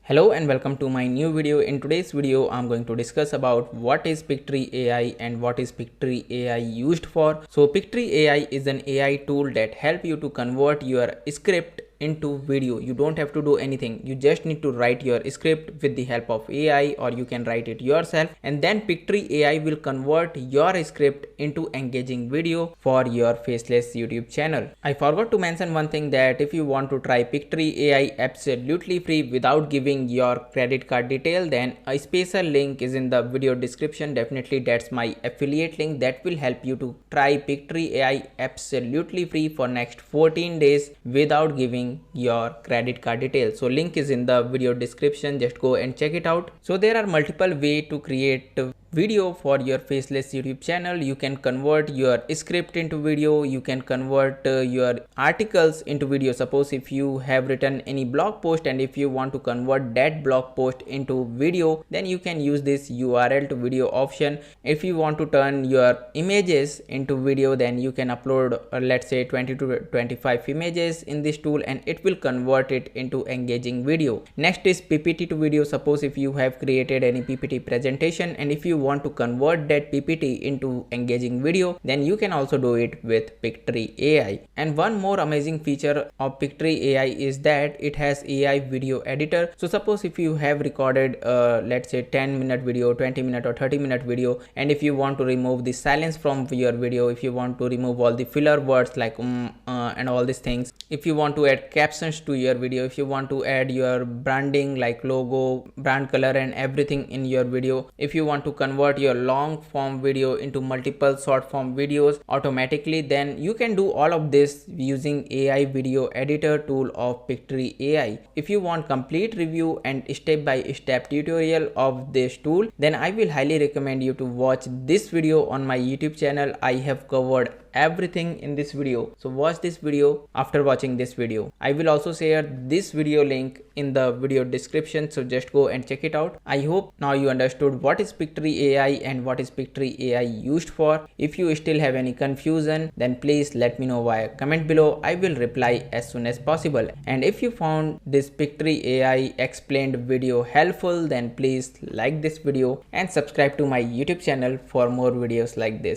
Hello and welcome to my new video. In today's video, I'm going to discuss about what is Pictory AI and what is Pictory AI used for. So Pictory AI is an AI tool that help you to convert your script into video. You don't have to do anything. You just need to write your script with the help of AI, or you can write it yourself, and then Pictory AI will convert your script into engaging video for your faceless YouTube channel. I forgot to mention one thing, that if you want to try Pictory AI absolutely free without giving your credit card detail, then a special link is in the video description. Definitely that's my affiliate link that will help you to try Pictory AI absolutely free for next 14 days without giving your credit card details. So link is in the video description, just go and check it out. So there are multiple ways to create video for your faceless YouTube channel. You can convert your script into video, you can convert your articles into video. Suppose if you have written any blog post and if you want to convert that blog post into video, then you can use this URL to video option. If you want to turn your images into video, then you can upload let's say 20 to 25 images in this tool and it will convert it into engaging video. Next is PPT to video. Suppose if you have created any PPT presentation and if you want to convert that PPT into engaging video, then you can also do it with Pictory AI. And one more amazing feature of Pictory AI is that it has AI video editor. So suppose if you have recorded let's say 10-minute video, 20-minute or 30-minute video, and if you want to remove the silence from your video, if you want to remove all the filler words like and all these things, if you want to add captions to your video, if you want to add your branding like logo, brand color and everything in your video, if you want to convert your long form video into multiple short form videos automatically, then you can do all of this using AI video editor tool of Pictory AI. If you want complete review and step-by-step tutorial of this tool, then I will highly recommend you to watch this video on my YouTube channel. I have covered everything in this video, so watch this video. After watching this video, I will also share this video link in the video description, so just go and check it out. I hope now you understood what is Pictory AI and what is Pictory AI used for. If you still have any confusion, then please let me know via comment below. I will reply as soon as possible. And if you found this Pictory AI explained video helpful, then please like this video and subscribe to my YouTube channel for more videos like this.